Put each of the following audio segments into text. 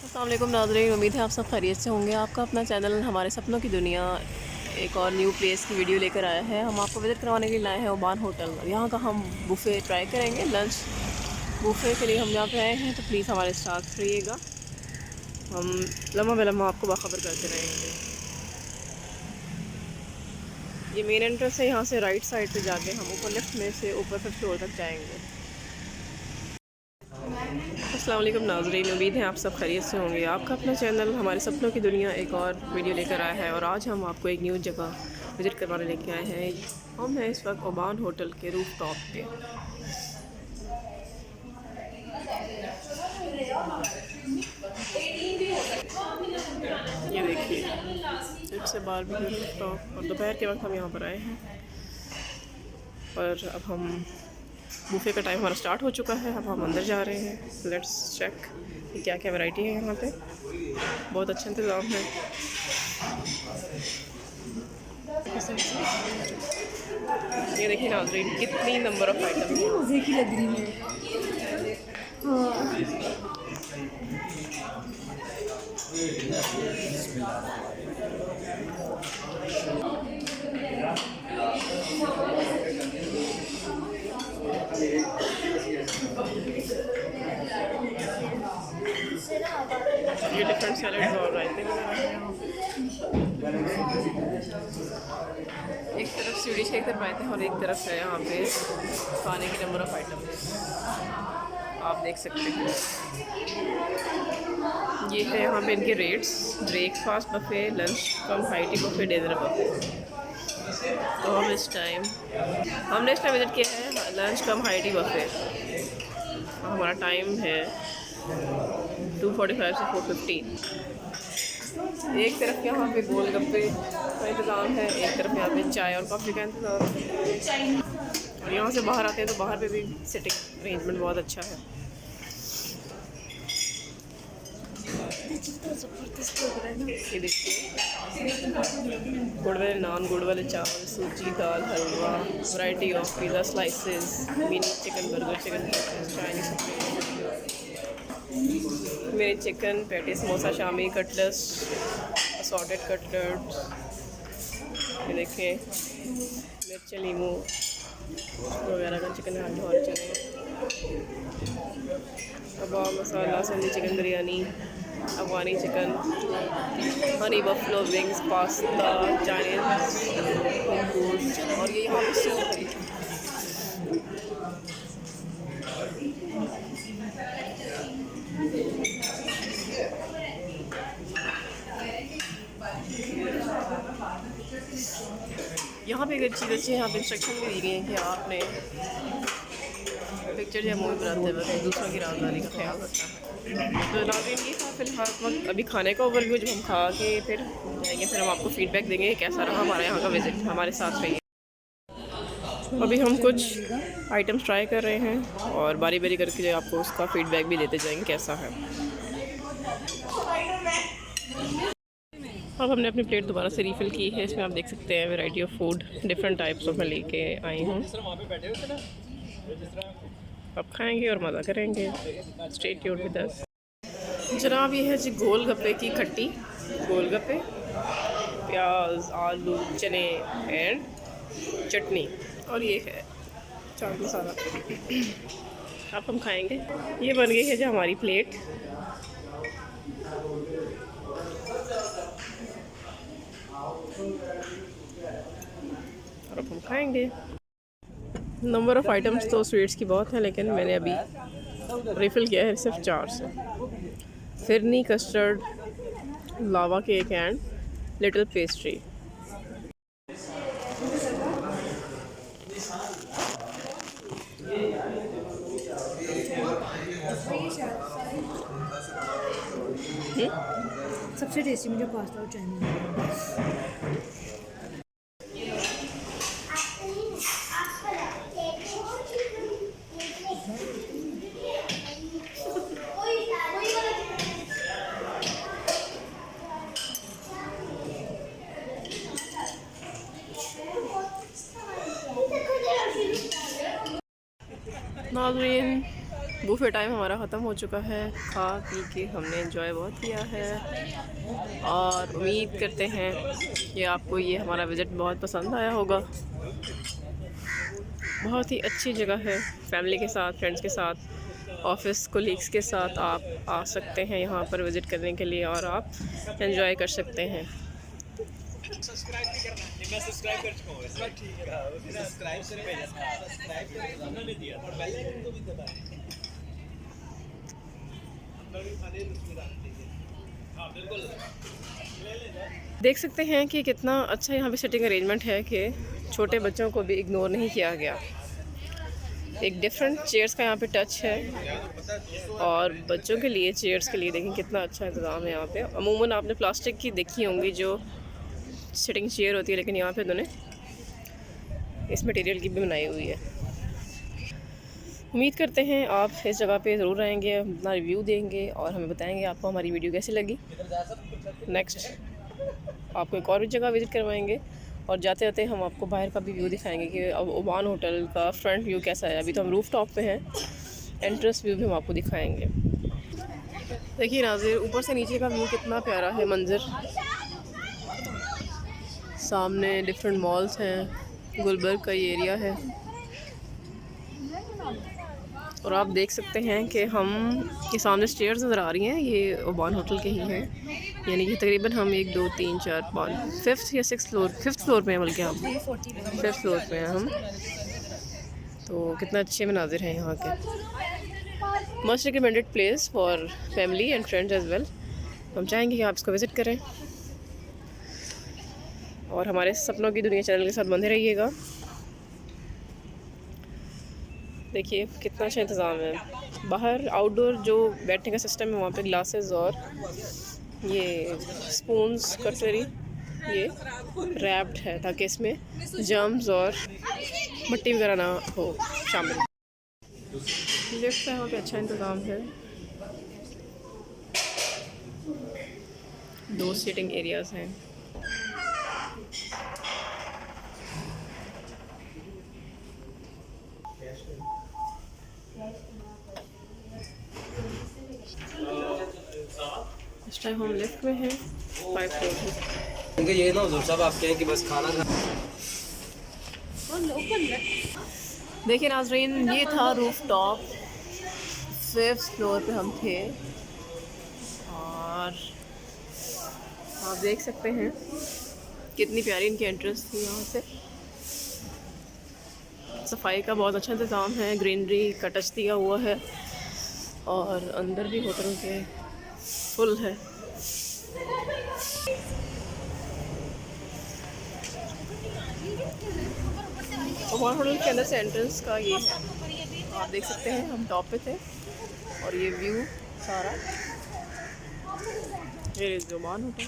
अस्सलाम वालेकुम नाज़रीन, उम्मीद है आप सब खैरियत से होंगे। आपका अपना चैनल हमारे सपनों की दुनिया एक और न्यू प्लेस की वीडियो लेकर आया है। हम आपको विज़िट करवाने के लिए लाए हैं ओमान होटल। यहाँ का हम बुफ़े ट्राई करेंगे। लंच बुफ़े के लिए हम यहाँ पे आए हैं, तो प्लीज़ हमारे साथ रहिएगा। हम लम्हा बेलम्हा आपको बाखबर करते रहेंगे। ये मेन एंट्रेंस है, यहाँ से राइट साइड पे जाके हम ऊपर लिफ्ट में से ऊपर 5th फ्लोर तक जाएंगे। अस्सलाम वालेकुम नाज़रीन, उम्मीद है आप सब खैरियत से होंगे। आपका अपना चैनल हमारे सपनों की दुनिया एक और वीडियो लेकर आया है और आज हम आपको एक न्यू जगह विज़िट करवाने लेके आए हैं। हम हैं इस वक्त ओमान होटल के रूफ टॉप पे। ये देखिए, इससे बाहर भी रूफ टॉप, और दोपहर के वक्त हम यहाँ पर आए हैं और अब हम बुफे का टाइम हमारा स्टार्ट हो चुका है। अब हम अंदर जा रहे हैं। लेट्स चेक कि क्या क्या वैरायटी है यहाँ पे। बहुत अच्छा इंतज़ाम है। ये देखिए नाज़रीन, कितनी नंबर ऑफ आइटम है। मज़े की लग रही है। हाँ, ये डिफरेंट सैलड्स और रायते वगैरह हैं यहाँ पे। एक तरफ सीढ़ी शेक कर पाए थे और एक तरफ है यहाँ पे खाने की नंबर ऑफ आइटम आप देख सकते हैं। ये है यहाँ पे इनके rates: breakfast buffet, lunch cum high tea buffet, dinner buffet. तो हमने इस टाइम विज़िट किया है lunch cum high tea buffet. हमारा टाइम है 2:45 से 4:15। एक तरफ यहाँ पे गोलगप्पे का इंतज़ाम है, एक तरफ यहाँ पे चाय और कॉफ़ी का इंतज़ाम है। और यहाँ से बाहर आते हैं तो बाहर पे भी सिटिंग अरेंजमेंट बहुत अच्छा है। ये देखिए, गुड़ वाले नान, गुड़ वाले चावल, सूजी, दाल, हलवा, variety of pizza slices, mini chicken burger, chicken Chinese, मेरे chicken patty, samosa, shami, cutlets, assorted cutlets. ये देखें, मिर्च लीमू वगैरह का चिकन है और चने, kebab, masala, Sindhi chicken biryani, Afghani chicken, honey buffalo wings, pasta, Chinese, और ये यहाँ पे सूप है। यहाँ पे एक चीज़ अच्छी है, यहाँ पे इंस्ट्रक्शन भी दी गई है कि आपने पिक्चर या मूवी बनाते वक्त दूसरों की राजधानी का ख्याल रखना है। तो नाज़रीन, ये था फिलहाल वक्त अभी खाने का ओवरव्यू। जब हम खा के फिर जाएंगे, फिर हम आपको फीडबैक देंगे कैसा रहा हमारे यहाँ का विज़िट। हमारे साथ रहिए। अभी हम कुछ आइटम्स ट्राई कर रहे हैं और बारी बारी करके आपको उसका फीडबैक भी देते जाएंगे कैसा है। अब हमने अपनी प्लेट दोबारा से रीफ़िल की है। इसमें आप देख सकते हैं variety of food different types of मैं लेके आई हूँ। अब खाएंगे और मज़ा करेंगे। Stay tuned with us. जनाब, ये है जी गोलगप्पे की खट्टी गोलगप्पे, प्याज, आलू, चने एंड चटनी, और ये है चाट मसाला। अब हम खाएंगे। ये बन गई है जो हमारी प्लेट। और अब हम खाएंगे। नंबर ऑफ़ आइटम्स तो स्वीट्स की बहुत है, लेकिन मैंने अभी रिफ़िल किया है सिर्फ 4 से। Phirni, custard, lava cake and little pastry. सबसे टेस्टी मुझे पास्ता और चाइनीज। नाज़रीन, बूफे टाइम हमारा ख़त्म हो चुका है। खा पी के हमने एंजॉय बहुत किया है और उम्मीद करते हैं कि आपको ये हमारा विज़िट बहुत पसंद आया होगा। बहुत ही अच्छी जगह है, फैमिली के साथ, फ्रेंड्स के साथ, ऑफिस कोलीग्स के साथ आप आ सकते हैं यहाँ पर विज़िट करने के लिए और आप एंजॉय कर सकते हैं। सब्सक्राइब भी करना है। मैं सब्सक्राइब कर चुका हूँ वैसे। ठीक है, सब्सक्राइब से भेजा था, सब्सक्राइब करके हमने दिया और पहले उनको भी पता है। हाँ बिल्कुल, देख सकते हैं कि कितना अच्छा यहाँ पे सिटिंग अरेंजमेंट है कि छोटे बच्चों को भी इग्नोर नहीं किया गया। एक डिफरेंट चेयर्स का यहाँ पे टच है और बच्चों के लिए चेयर्स के लिए देखें कितना अच्छा इंतज़ाम है यहाँ पे। अमूमन आपने प्लास्टिक की देखी होंगी जो सिटिंग चेयर होती है, लेकिन यहाँ पे उन्होंने इस मटेरियल की भी बनाई हुई है। उम्मीद करते हैं आप इस जगह पे ज़रूर आएंगे, अपना रिव्यू देंगे और हमें बताएंगे आपको हमारी वीडियो कैसी लगी। नेक्स्ट आपको एक और भी जगह विज़िट करवाएंगे और जाते जाते हम आपको बाहर का भी व्यू दिखाएंगे कि अब ओमान होटल का फ्रंट व्यू कैसा है। अभी तो हम रूफ टॉप पे हैं, एंट्रेंस व्यू भी हम आपको दिखाएंगे। देखिए नाज़िर, ऊपर से नीचे का व्यू कितना प्यारा है मंज़र। सामने डिफरेंट मॉल्स हैं, गुलबर्ग का ये एरिया है और आप देख सकते हैं कि हम के सामने स्टेयर्स नज़र आ रही हैं, ये ओमान होटल के ही हैं। यानी कि तकरीबन हम 1 2 3 4 5 5th या 6th फ्लोर, 5th फ्लोर पे हैं, बल्कि हम 5th फ्लोर पे हैं हम। तो कितना अच्छे मनाजिर हैं यहाँ के। Must recommended place for family and friends as well. हम चाहेंगे कि आप इसको विज़िट करें और हमारे सपनों की दुनिया चैनल के साथ बंधे रहिएगा। देखिए कितना अच्छा इंतज़ाम है। बाहर आउटडोर जो बैठने का सिस्टम है वहाँ पे ग्लासेस और ये स्पून्स, कटलरी ये रैप्ड है ताकि इसमें जर्म्स और मिट्टी वगैरह ना हो शामिल। लिफ्ट का यहाँ पे अच्छा इंतज़ाम है। 2 सीटिंग एरियाज़ हैं। इस टाइम हम लिफ्ट में हैं, 5 फ्लोर में। क्योंकि ये ना हुजूर साहब आप कहें कि बस खाना खा। देखिए नाज़रीन, ये था रूफ टॉप, 5th फ्लोर पे हम थे और आप देख सकते हैं कितनी प्यारी इनकी एंट्रेंस थी। यहाँ से सफाई का बहुत अच्छा इंतज़ाम है, ग्रीनरी का टच दिया हुआ है और अंदर भी होटल के फुल है। ओमान होटल के अंदर से एंट्रेंस का ये है, आप देख सकते हैं हम टॉप पे थे और ये व्यू सारा, ये इज़ ओमान होटल।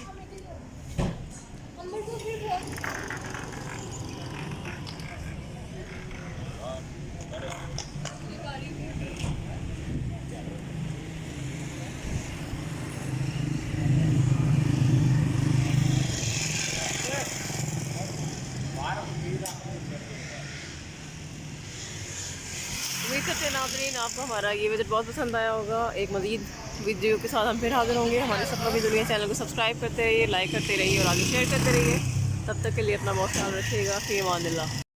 उम्मीद करते हैं नाज़रीन आपको हमारा ये विज़िट बहुत पसंद आया होगा। एक मज़ीद वीडियो के साथ हम फिर हाज़िर होंगे। हमारे सपनों की दुनिया चैनल को सब्सक्राइब करते रहिए, लाइक करते रहिए और आगे शेयर करते रहिए। तब तक के लिए अपना बहुत ख्याल रखिएगा। फ़ी अमान अल्लाह।